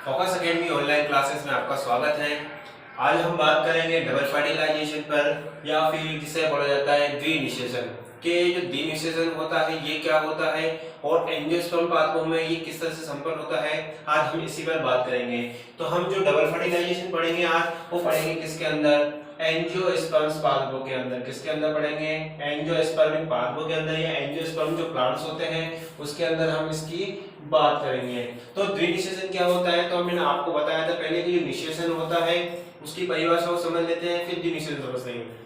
Focus academy online classes में आपका स्वागत है। आज हम बात करेंगे डबल फर्टिलाइजेशन पर, या फिर जिसे बोला जाता है द्विनिषेचन के। जो द्विनिषेचन होता है ये क्या होता है और एंजियोस्पर्म पाथवे में ये किस तरह से संपन्न होता है, आज हम इसी पर बात करेंगे। तो हम जो डबल फर्टिलाइजेशन पढ़ेंगे आज, वो पढ़ेंगे किसके अंदर, एंजियोस्पर्म पाथवे के अंदर। किसके अंदर पढ़ेंगे, एंजियोस्पर्मिक पाथवे के अंदर, या एंजियोस्पर्म जो प्लांट्स होते हैं उसके अंदर हम इसकी बात करेंगे। तो द्विनिषेचन क्या होता है, तो मैंने आपको बताया था पहले कि जो निषेचन होता है उसकी परिभाषा को समझ लेते हैं, फिर द्विनिषेचन समझते हैं।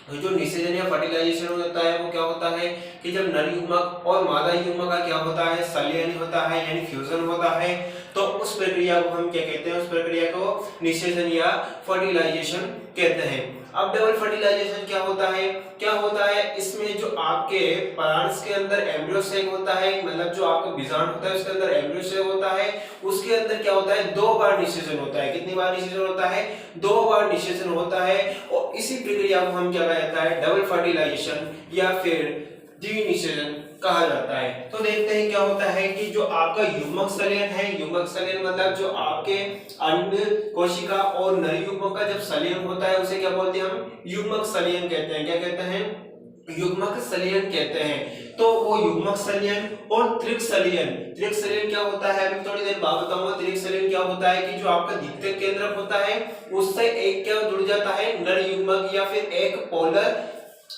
तो जो निषेचन या फर्टिलाइजेशन होता है वो क्या होता है कि जब नर युग्मक और मादा युग्मक का क्या होता है, संलयन होता है यानी फ्यूजन होता है, तो उस प्रक्रिया को हम क्या कहते हैं, उस प्रक्रिया को निषेचन या फर्टिलाइजेशन कहते हैं। अब डबल फर्टिलाइजेशन क्या होता है, क्या होता है इसमें जो आपके प्लांट्स के अंदर एम्ब्रियो सेक होता है, मतलब जो आपका बीजांड होता है उसके अंदर एम्ब्रियो सेक होता है, उसके अंदर क्या होता है, 2 बार निषेचन होता है। कितनी बार निषेचन होता है, 2 बार निषेचन होता है। और इसी प्रक्रिया को हम क्या कहा जाता है, डबल फर्टिलाइजेशन या फिर द्विनिषेचन कहा जाता है। तो देखते हैं क्या होता है कि जो आपका युग्मक संलयन है, युग्मक संलयन मतलब जो आपके अंड कोशिका और नर युग्मक का जब संलयन होता है उसे क्या बोलते हैं, हम युग्मक संलयन कहते हैं। क्या कहते हैं, युग्मक संलयन कहते हैं। तो वो युग्मक संलयन और त्रिक संलयन, त्रिक संलयन क्या होता है अभी थोड़ी देर बाद बताऊंगा। त्रिक संलयन क्या होता है कि जो आपका द्वितीयक केंद्रक होता है उससे एक क्या जुड़ जाता है, नर युग्मक, या फिर एक पोलर,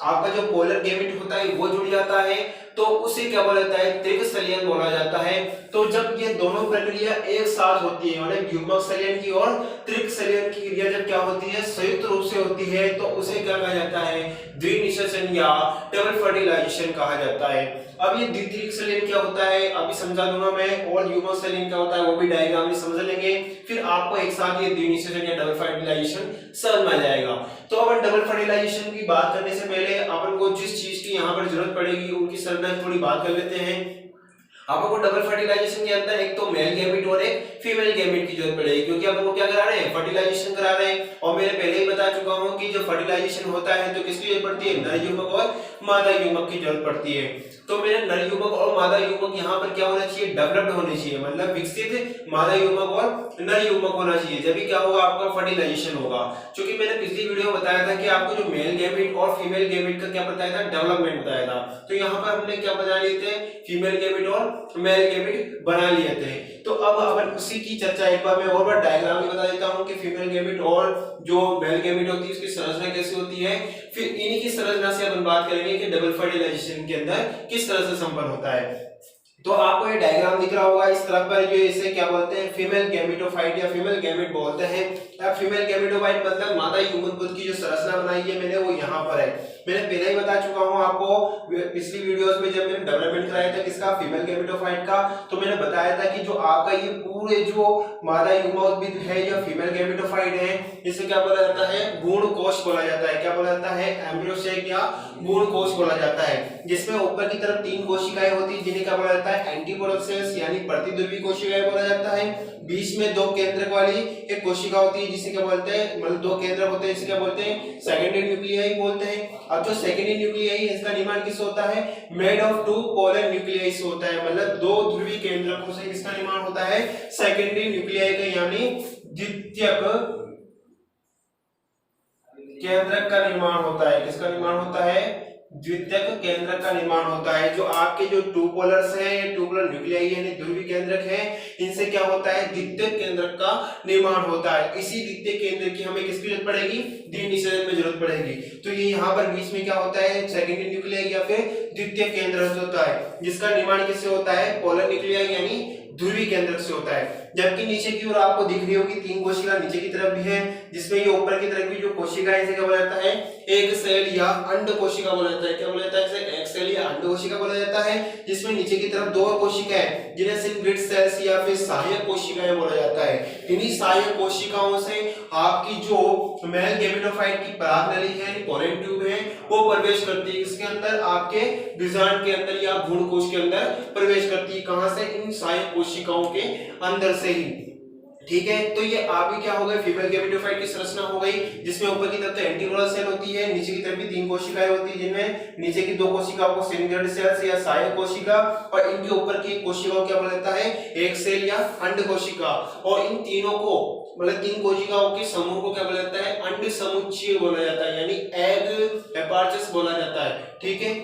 आपका जो पोलर गैमेट होता है वो जुड़ जाता है, तो उसे क्या बोला जाता है, त्रिक संलयन बोला जाता है। तो जब ये दोनों प्रक्रिया एक साथ होती है, मतलब युग्मक संलयन की और त्रिक संलयन की क्रिया जब क्या होती है, संयुक्त रूप से होती है, तो उसे क्या कहा जाता है, द्विनिषेचन या डबल फर्टिलाइजेशन कहा जाता है। अब ये द्वितीयक संलयन क्या होता है अभी समझा दूंगा मैं, और युग्मक संलयन क्या होता है वो भी डायग्राम में समझ लेंगे, फिर आपको एक साथ ये द्विनिषेचन या डबल फर्टिलाइजेशन समझ में आ जाएगा। तो अब डबल फर्टिलाइजेशन की बात करने से पहले अपन को जिस चीज की यहाँ पर जरूरत पड़ेगी उनकी संरचना थोड़ी बात कर लेते हैं। आपको डबल फर्टिलाइजेशन के अंदर एक तो मेल गैमेट और एक फीमेल गैमेट की जरूरत पड़ेगी, क्योंकि अपन को क्या करा रहे हैं, फर्टिलाइजेशन करा रहे हैं। और मैंने पहले ही बता चुका हूं कि जब फर्टिलाइजेशन होता है तो किसकी जरूरत पड़ती है, नर युग्मक और मादा युग्मक की जरूरत पड़ती है। तो मेरे नर युग्मक और मादा युग्मक यहाँ पर क्या होना चाहिए, डेवलप्ड होने चाहिए, मतलब विकसित मादा युग्मक और नर युग्मक होना चाहिए, जब भी क्या होगा आपका फर्टिलाइजेशन होगा। क्योंकि मैंने पिछली वीडियो में बताया था कि आपको जो मेल गैमेट और फीमेल गैमेट का क्या बताया था, डेवलपमेंट बताया था। तो यहाँ पर हमने क्या बना लिए थे, फीमेल गैमेट और मेल गैमेट बना लिए थे। तो अब अपन उसी की चर्चा एक बार मैं और बार डायग्राम में बता देता हूँ कि फीमेल गैमेट और जो मेल गैमेट होती है उसकी संरचना कैसी होती है, फिर इन्हीं की संरचना से अपन बात करेंगे कि डबल फर्टिलाइजेशन के अंदर किस तरह से संपन्न होता है। तो आपको ये डायग्राम दिख रहा होगा इस तरफ पर, जो इसे क्या बोलते हैं, फीमेल गैमेटोफाइट या फीमेल गैमेट बोलते हैं। अब फीमेल गैमेटोफाइट मतलब मादा युग्मक की जो संरचना बनाई है मैंने वो यहाँ पर है। मैंने पहले ही बता चुका हूँ आपको पिछली वीडियोस में, जब मैंने डेवलपमेंट कराया था किसका, फीमेल गैमेटोफाइट का, तो मैंने बताया था कि जो आपका ये पूरे जो मादा युग्मक है या फीमेल गैमेटोफाइट है, इसे क्या बोला जाता है, भ्रूण कोश बोला जाता है। क्या बोला जाता है, एम्ब्रियो सेक या भ्रूण कोश बोला जाता है, जिसमें ऊपर की तरफ 3 कोशिकाएं होती है जिन्हें क्या बोला जाता है, एंटीपोडल सेल्स यानी प्रतिध्रुवी कोशिकाएं बोला जाता है। बीच में 2 केंद्रक वाली एक कोशिका होती है जिसे क्या बोलते हैं, मतलब 2 केंद्रक होते हैं जिसे क्या बोलते हैं, सेकेंडरी न्यूक्लियाई बोलते हैं। अब जो सेकेंडरी न्यूक्लियाई इसका निर्माण किससे होता है, मेड ऑफ 2 पोलर न्यूक्लियाई से होता है, मतलब 2 ध्रुवीय केंद्रकों से किसका निर्माण होता है, सेकेंडरी न्यूक्लियाई का यानी द्वितीयक केंद्रक का निर्माण होता है। किसका निर्माण होता है, द्वितीयक केंद्रक का निर्माण होता है। जो आपके जो 2 पोलर्स हैं, ये 2 पोलर न्यूक्लियाई यानी ध्रुवीय केंद्रक है, इनसे क्या होता है, द्वितीयक केंद्रक का निर्माण होता है। इसी द्वितीयक केंद्रक की हमें किसकी जरूरत पड़ेगी, द्विनिषेचन में जरूरत पड़ेगी। तो ये यहाँ पर बीच में क्या होता है, सेकेंडरी न्यूक्लियाई या फिर द्वितीयक केंद्रक होता है, जिसका निर्माण किससे होता है, पोलर न्यूक्लियाई यानी ध्रुवीय केंद्रक से होता है। जबकि नीचे की ओर आपको दिख रही होगी 3 कोशिका नीचे की तरफ भी है, जिसमें ये ऊपर की तरफ की जो कोशिका है इसे क्या बोला जाता है, एक सेल या अंड कोशिका बोला जाता है। क्या बोला जाता है, इसे एक सेल या अंड कोशिका बोला जाता है, जिसमें नीचे की तरफ 2 कोशिकाएं जिन्हें सिंग्रेट सेल्स या फिर सहायक कोशिकाएं बोला जाता है। इन्हीं सहायक कोशिकाओं से आपकी जो मेल गैमेटोफाइट की परागनली है, पोलन ट्यूब है, वो प्रवेश करती है किसके अंदर, आपके बीजांड के अंदर या भ्रूणकोश के अंदर प्रवेश करती है। कहां से, इन सहायक कोशिकाओं के अंदर से ही। ठीक है। तो ये आपकी क्या हो गई, फीमेल गैमेटोफाइट की संरचना हो गई, जिसमें ऊपर की तरफ तो एंटीरोडल सेल होती है, नीचे की तरफ भी 3 कोशिकाएं होती है, जिनमें नीचे की 2 कोशिकाओं को सिंग्लेट सेल्स या सहायक कोशिका, और इनके ऊपर की कोशिकाओं को क्या बोला जाता है, एक सेल या अंड कोशिका। और इन तीनों को मतलब 3 कोशिकाओं के समूह को क्या बोला जाता है, अंड समुच्चय बोला जाता है, यानी एग एपार्चस बोला जाता है। ठीक है।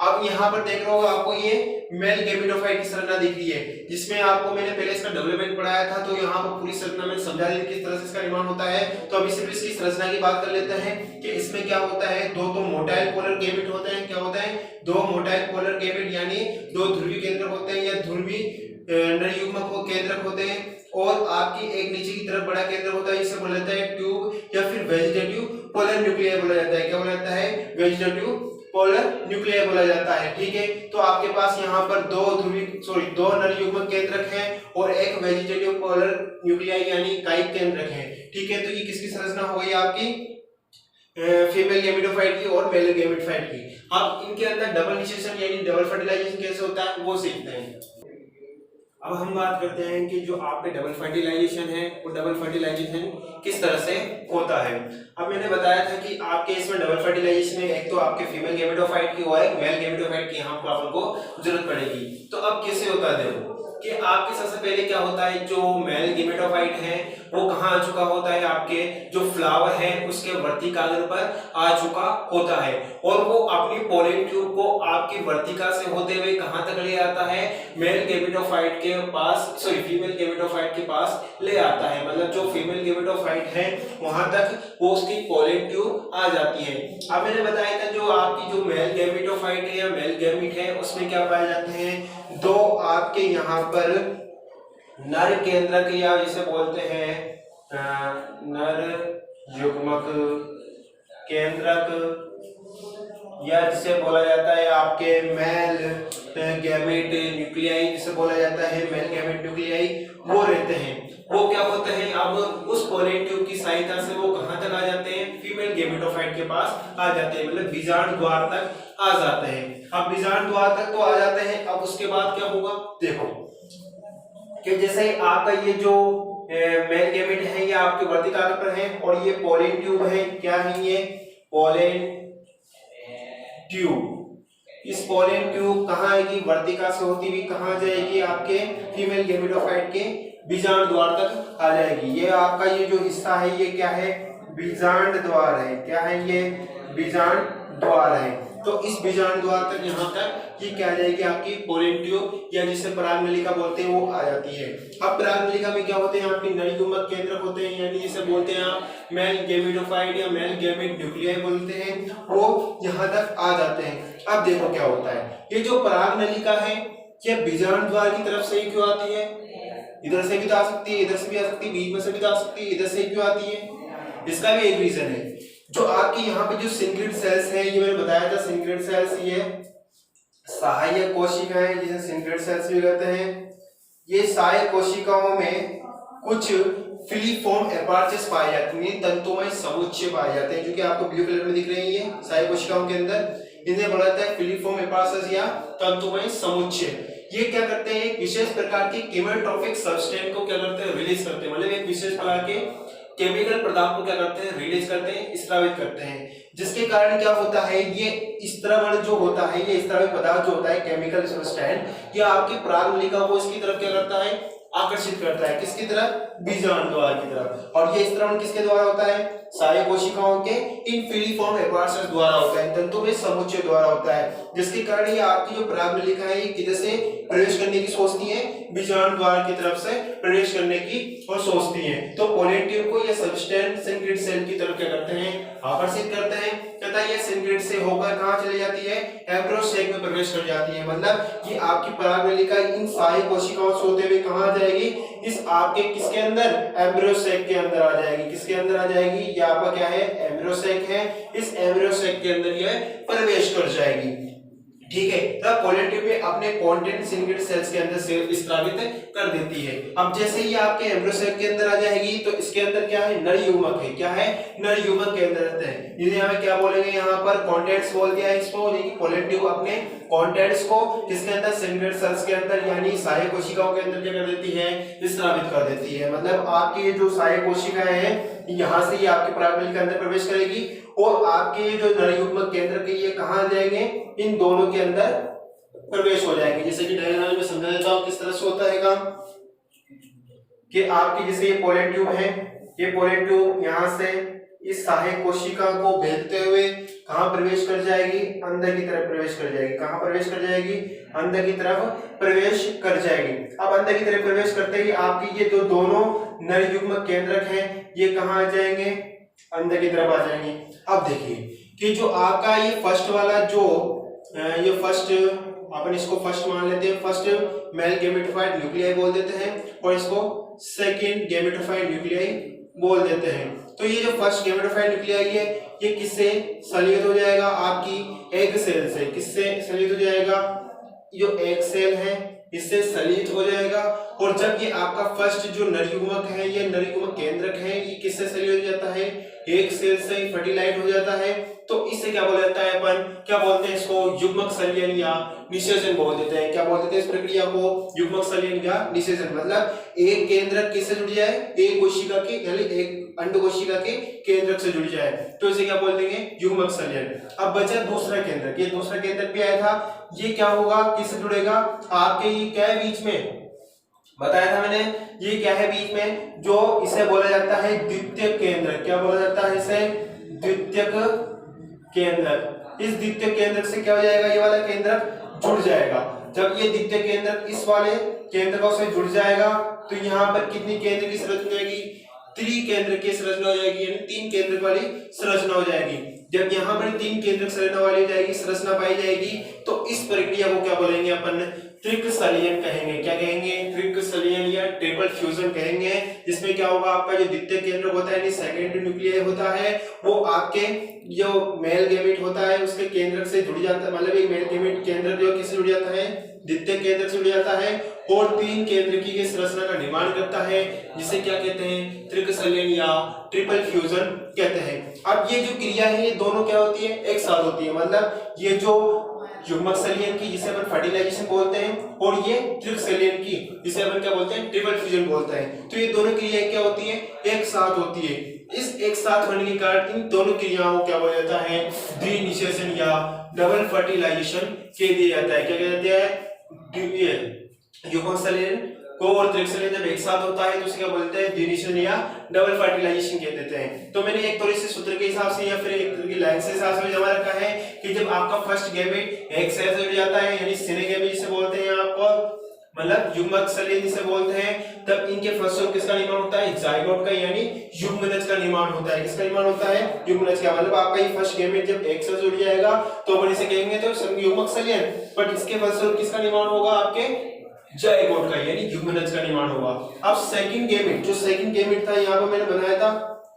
अब यहाँ पर देख रहे हो आपको ये मेल गैमेटोफाइट की संरचना दिख रही है, जिसमें आपको मैंने पहले इसका डेवलपमेंट पढ़ाया था, तो यहाँ पर पूरी संरचना में समझा दिया किस तरह से इसका निर्माण होता है। तो अभी सिर्फ इसकी संरचना की बात कर लेते हैं कि इसमें क्या होता है, दो मोटाइल पोलर गैमेट होते हैं। क्या होता है, 2 मोटाइल पोलर गैमेट, यानी 2 ध्रुवीय केंद्रक होते हैं या ध्रुवीय नरयुग्मक केंद्रक होते हैं, और आपकी एक नीचे की तरफ बड़ा केंद्र होता है, इसे बोला जाता है ट्यूब या फिर वेजिटेटिव पोलर न्यूक्लियर बोला जाता है। क्या बोला जाता है, वेजिटेटिव पोलर न्यूक्लियर बोला जाता है। ठीक है। तो आपके पास यहाँ पर 2 नरयुग्मक केंद्रक हैं और एक वेजिटेटिव पोलर न्यूक्लियाई यानी कायिक केंद्रक है। ठीक है। तो ये किसकी संरचना हो गई आपकी, फीमेल गैमेटोफाइट की और मेल गैमेटोफाइट की। अब इनके अंदर डबल निषेचन यानी डबल फर्टिलाइजेशन कैसे होता है वो सीखते हैं। अब हम बात करते हैं कि जो आपके डबल फर्टिलाइजेशन है वो डबल फर्टिलाइजेशन किस तरह से होता है। अब मैंने बताया था कि आपके इसमें डबल फर्टिलाइजेशन में एक तो आपके फीमेल गैमेटोफाइट की और एक मेल गैमेटोफाइट की यहाँ पर आपको जरूरत पड़ेगी। तो अब कैसे होता है, देखो कि आपके सबसे पहले क्या होता है, जो मेल गैमेटोफाइट है वो कहाँ आ चुका होता है, आपके जो फ्लावर है उसके वर्तिकाग्र पर आ चुका होता है, और वो अपनी पोलन ट्यूब को आपकी वर्तिका से होते हुए कहाँ तक ले आता है, मेल गैमेटोफाइट के पास, सॉरी फीमेल गैमेटोफाइट के पास ले आता है। मतलब जो फीमेल गैमेटोफाइट है वहां तक वो उसकी पोलन ट्यूब आ जाती है। अब मैंने बताया था जो आपकी जो मेल गैमेटोफाइट है या मेल गैमीट है उसमें क्या पाए जाते हैं, 2 आपके यहाँ पर नर केंद्रक या जिसे बोलते हैं नर युग्मक केंद्रक, या जिसे बोला जाता है आपके मेल गैमेट न्यूक्लियाई, जिसे बोला जाता है मेल गैमेट न्यूक्लियाई, वो रहते हैं। वो क्या होते हैं, अब उस पोलन ट्यूब की सहायता से वो कहां तक आ जाते हैं, फीमेल गैमेटोफाइट के पास आ जाते हैं, मतलब बीजांड द्वार तक आ जाते हैं। अब बीजांड द्वार तक तो आ जाते हैं, अब उसके बाद क्या होगा, देखो कि जैसे ही आपका ये जो मेल गैमेट है ये आपके वर्तिकाग्र पर है और ये पोलन ट्यूब है, क्या है ये पोलन ट्यूब। इस पोलन ट्यूब कहाँ आएगी, वर्तिका से होती हुई कहाँ जाएगी, आपके फीमेल गैमेटोफाइट के बीजांड द्वार तक आ जाएगी। ये आपका ये जो हिस्सा है ये क्या है, बीजांड द्वार है। क्या है ये, बीजांड द्वार है। तो इस बीजांड द्वार तक यहाँ तक ये क्या आ जाएगी, आपकी पोलन ट्यूब या जिसे परागनलिका बोलते हैं वो आ जाती है। अब परागनलिका में क्या होते हैं, आपके नरयुग्मक केंद्रक होते हैं, यानी जिसे बोलते हैं आप मेल गैमेटोफाइट या मेल गैमेट न्यूक्लियाई बोलते हैं, वो यहाँ तक आ जाते हैं। अब देखो क्या होता है, ये जो परागनलिका है ये बीजांड द्वार की तरफ से ही क्यों आती है, इधर से भी तो आ सकती है, इधर से भी आ सकती है, बीच में से भी तो आ सकती है, इधर से क्यों आती है, इसका भी एक रीजन है। जो आपकी यहाँ पे जो सिंक्रेट सेल्स है, ये मैंने बताया था सिंक्रेट सेल्स ये सहायक कोशिकाएं जिसे सिंक्रेट सेल्स भी कहते हैं। ये सहायक कोशिकाओं में कुछ फिलीफॉर्म एपार्चस पाए जाते हैं, तंतुमय समुच्चय पाए जाते हैं, जो कि आपको ब्लू कलर में दिख रहे हैं। ये सहायक कोशिकाओं के अंदर इन्हें बोला जाता है फिलीफॉर्म एपार्चस या तंतुमय समुच्चय। ये क्या करते हैं, एक विशेष प्रकार के केमोट्रोफिक सब्सटेंस को क्या करते हैं, रिलीज करते हैं, मतलब एक विशेष प्रकार के केमिकल पदार्थ को क्या करते हैं, रिलीज करते हैं, स्रावित करते हैं, जिसके कारण क्या होता है, ये स्त्रवण जो होता है, ये स्रावित पदार्थ जो होता है केमिकल सब्सटेंस, ये आपकी परागनलिका को इसकी तरफ क्या करता है, आकर्षित करता है, किसकी तरफ, बीजांड द्वार की तरफ। और ये स्त्रवण किसके द्वारा होता है, सहायक कोशिकाओं के इन फिलीफॉर्म एपार्चस द्वारा होता है, तंतुमय समुच्चय द्वारा होता है, जिसके कारण ये आपकी जो परागनलिका है ये किधर से प्रवेश करने की सोचती है, बीजांड द्वार की तरफ से प्रवेश करने की और सोचती है। तो पोलन ट्यूब को ये सब्सटेंस सिंक्रेट सेल की तरफ क्या करते हैं, आकर्षित करते हैं, तथा ये सिंक्रेट से होकर कहां चली जाती है, एम्ब्रियो सेक में प्रवेश कर जाती है। मतलब ये आपकी परागनलिका इन सहायक कोशिकाओं से होते हुए कहां जाएगी, इस आपके किसके अंदर, एम्ब्रियो सेक के अंदर आ जाएगी। किसके अंदर आ जाएगी, ये आपका क्या है, एम्ब्रियो सेक है, इस एम्ब्रियो सेक के अंदर ये प्रवेश कर जाएगी। ठीक है, तब पोलन ट्यूब में अपने कंटेंट सिंगेटेड सेल्स के अंदर स्रावित कर देती है। अब जैसे ही आपके एम्ब्रियो सेल के अंदर आ जाएगी तो इसके अंदर क्या है, नर युग्मक है। क्या है, नर युग्मक के अंदर रहता है। इसे हमें क्या बोलेंगे, यहाँ पर कंटेंट्स बोल दिया है इसको, यानी पोलन ट्यूब अपने कंटेंट्स को किसके अंदर, सिंगेटेड सेल्स के अंदर यानी सहायक कोशिकाओं के अंदर क्या कर देती है, स्रावित कर देती है। मतलब आपकी जो सहायक कोशिकाएं हैं यहाँ से ही आपके प्राइमरी के अंदर प्रवेश करेगी और आपके जो नर युग्मक केंद्र के ये कहाँ जाएंगे, इन दोनों के अंदर प्रवेश हो जाएंगे। जैसे कि डायग्राम में समझा देता हूं किस तरह से होता है काम, कि आपकी जैसे ये पोलन ट्यूब है, ये पोलन ट्यूब यहाँ से इस सहायक कोशिका को भेजते हुए कहाँ प्रवेश कर जाएगी, अंदर की तरफ प्रवेश कर जाएगी। कहाँ प्रवेश कर जाएगी, अंदर की तरफ प्रवेश कर जाएगी। अब अंदर की तरफ प्रवेश करते ही आपकी ये जो दोनों नर युग्मक केंद्रक हैं ये कहाँ आ जाएंगे, अंदर की तरफ आ जाएंगे। अब देखिए कि जो आपका ये फर्स्ट वाला जो ये फर्स्ट, अपन इसको फर्स्ट मान लेते हैं, फर्स्ट मेल गैमेटोफाइट न्यूक्लियाई बोल देते हैं और इसको सेकंड गैमेटोफाइट न्यूक्लियाई बोल देते हैं। तो ये जो फर्स्ट गैमेटोफाइट न्यूक्लियाई है ये किससे संलयित हो जाएगा, आपकी एग सेल से। किससे संलयित हो जाएगा, जो एग सेल है इससे संलयित हो जाएगा। और जब ये आपका फर्स्ट जो नर युग्मक है, ये नर युग्मक केंद्रक है, ये किससे संलयित हो जाता है, एक सेल से फर्टिलाइज हो जाता है। तो इससे क्या बोला जाता है, अपन क्या बोलते हैं इसको, युग्मक संलयन या निषेचन बोल देते हैं। क्या बोल देते हैं इस प्रक्रिया को, युग्मक संलयन या निषेचन। मतलब एक केंद्रक किससे जुड़ जाए, एक कोशिका के यानी एक अंड कोशिका के केंद्रक से जुड़ जाए, तो इसे क्या बोल देंगे, युग्मक संलयन। अब बचा दूसरा केंद्रक, ये दूसरा केंद्रक भी आया था, ये क्या होगा, किससे जुड़ेगा, आपके ये क्या है बीच में बताया था मैंने, ये क्या है बीच में, जो इसे बोला जाता है द्वितीयक केंद्रक। क्या बोला जाता है इसे, द्वितीयक केंद्रक। इस द्वितीयक केंद्रक से क्या हो जाएगा, ये वाला केंद्रक जुड़ जाएगा। जब ये द्वितीयक केंद्रक इस वाले केंद्रकों से जुड़ जाएगा तो यहाँ पर कितनी केंद्र की संरचना हो जाएगी, त्रिकेंद्र की संरचना हो जाएगी, यानी 3 केंद्र वाली संरचना हो जाएगी। जब यहाँ पर 3 केंद्र संरचना वाली जाएगी, संरचना पाई जाएगी, तो इस प्रक्रिया को क्या बोलेंगे अपन, त्रिक संलयन कहेंगे। क्या कहेंगे, त्रिक संलयन या ट्रिपल फ्यूजन कहेंगे। जिसमें क्या होगा, आपका जो द्वितीय केंद्र होता है यानी सेकेंडरी न्यूक्लियाई होता है, वो आपके जो मेल गैमेट होता है उसके केंद्र से जुड़ जाता है। मतलब एक मेल गैमेट केंद्र जो किससे जुड़ जाता है, द्वितीय केंद्र से जुड़ जाता है और 3 केंद्र की संरचना का निर्माण करता है, जिसे क्या कहते हैं, त्रिक संलयन या ट्रिपल फ्यूजन कहते हैं। अब ये जो क्रिया है ये दोनों क्या होती है, एक साथ होती है। मतलब ये जो युग्मक संलयन की जिसे अपन फर्टिलाइजेशन बोलते हैं और ये त्रिक संलयन की जिसे अपन क्या बोलते हैं, ट्रिपल फ्यूजन बोलते हैं। तो ये दोनों क्रियाएं क्या होती है, एक साथ होती है। इस एक साथ होने के कारण इन दोनों क्रियाओं को क्या बोला जाता है, द्विनिषेचन या डबल फर्टिलाइजेशन कह दिया जाता है। क्या कहते हैं, युग्मक संलयन को और त्रिक संलयन जब एक साथ होता है तो उसे क्या बोलते हैं, द्विनिषेचन या डबल फर्टिलाइजेशन कह देते हैं। तो मैंने एक थोड़ी सी सूत्र के हिसाब से या फिर एक लाइन से हिसाब से जमा रखा है कि जब आपका फर्स्ट गैमेट एक सेल से जुड़ जाता है यानी सिने गैमेट जिसे बोलते हैं आपको, मतलब युग्मक संलयन जिसे बोलते हैं, तब इनके फलस्वरूप किसका निर्माण होता है, जाइगोट का यानी युग्मनज का निर्माण होता है। किसका निर्माण होता है, युग्मनज का। मतलब आपका ये फर्स्ट गैमेट जब एक से जुड़ जाएगा तो अपन इसे कहेंगे तो युग्मक संलयन, बट इसके फलस्वरूप किसका निर्माण होगा, आपके जाइगोट का यानी युग्मनज का निर्माण होगा। अब सेकंड गैमेट, जो सेकंड गैमेट था यहाँ पर मैंने बनाया था,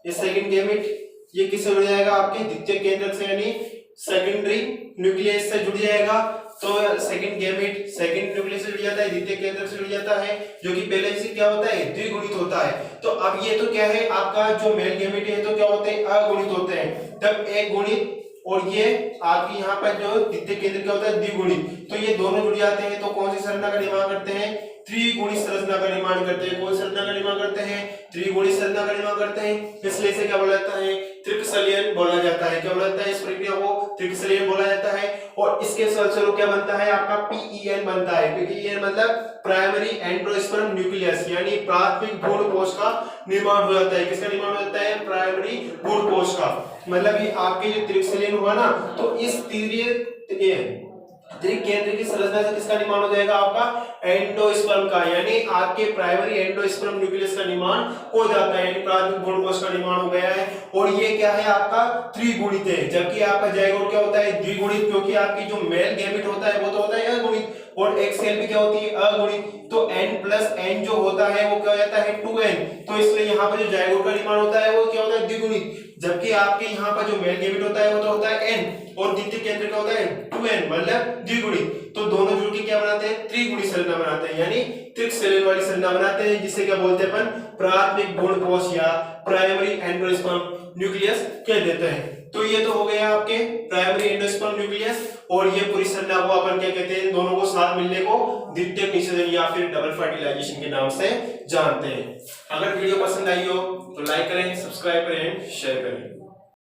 ये सेकंड गैमेट ये किससे जुड़ जाएगा, आपके द्वितीय केंद्रक से यानी सेकेंडरी न्यूक्लियस से जुड़ जाएगा। तो सेकंड गैमेट सेकंड न्यूक्लियस से जुड़ जाता है, द्वितीय केंद्रक से जुड़ जाता है, जो कि पहले से क्या होता है, द्विगुणित होता है। तो अब ये तो क्या है, आपका जो मेल गैमेट है तो क्या होते हैं, अगुणित होते हैं। तब एक गुणित और ये आपकी यहाँ पर जो द्वितीय केंद्र क्या होता है, द्विगुणित। तो ये दोनों जुड़ जाते हैं तो कौन सी संरचना का निर्माण करते हैं, त्रिगुणित संरचना का निर्माण करते हैं। कौन संरचना का निर्माण करते हैं, त्रिगुणित संरचना का निर्माण करते हैं। इसलिए इसे क्या बोला जाता है, त्रिक संलयन बोला जाता है। क्या बोला जाता है, इस प्रक्रिया को त्रिक संलयन बोला जाता है। और इसके फलस्वरूप क्या बनता है, आपका पीईएन बनता है। पीईएन मतलब प्राइमरी एंडोस्पर्म न्यूक्लियस यानी प्राथमिक भ्रूण कोश का निर्माण हो जाता है। किसका निर्माण हो जाता है, प्राइमरी भ्रूण कोश का। मतलब ये आपके जो त्रिक संलयन हुआ ना, तो इस त्रिक केंद्र की संरचना से किसका निर्माण हो जाएगा, आपका एंडोस्पर्म का, यानी आपके प्राइमरी एंडोस्पर्म न्यूक्लियस का निर्माण हो जाता है, यानी प्राथमिक भ्रूण कोश का निर्माण हो गया है। और ये क्या है, आपका त्रिगुणित है, जबकि आपका जाइगोट क्या होता है, द्विगुणित, क्योंकि आपकी जो मेल गैमेट होता है वो तो होता है अगुणित और एक सेल भी क्या होती है, अगुणित। तो n+ प्लस n जो होता है वो क्या हो जाता है 2n। तो इसलिए यहाँ पर जो जायगोट का डिमांड होता है वो क्या होता है द्विगुणित, जबकि आपके यहाँ पर जो मेल गैमेट होता है वो तो होता है n और द्वितीय केंद्र का होता है 2n मतलब द्विगुणित। तो दोनों जुड़ के क्या बनाते हैं त्रिगुणी संरचना बनाते हैं, यानी त्रिक संलयन वाली संरचना बनाते हैं, जिसे क्या बोलते हैं अपन प्राथमिक भ्रूण कोश या प्राइमरी एंडोस्पर्म न्यूक्लियस कह देते हैं। तो ये तो हो गया आपके प्राइमरी एंडोस्पर्म न्यूक्लियस, और ये पूरी संरचना को अपन क्या कहते हैं, दोनों को साथ मिलने को द्वितीयक निषेचन या फिर डबल फर्टिलाइजेशन के नाम से जानते हैं। अगर वीडियो पसंद आई हो तो लाइक करें, सब्सक्राइब करें, शेयर करें।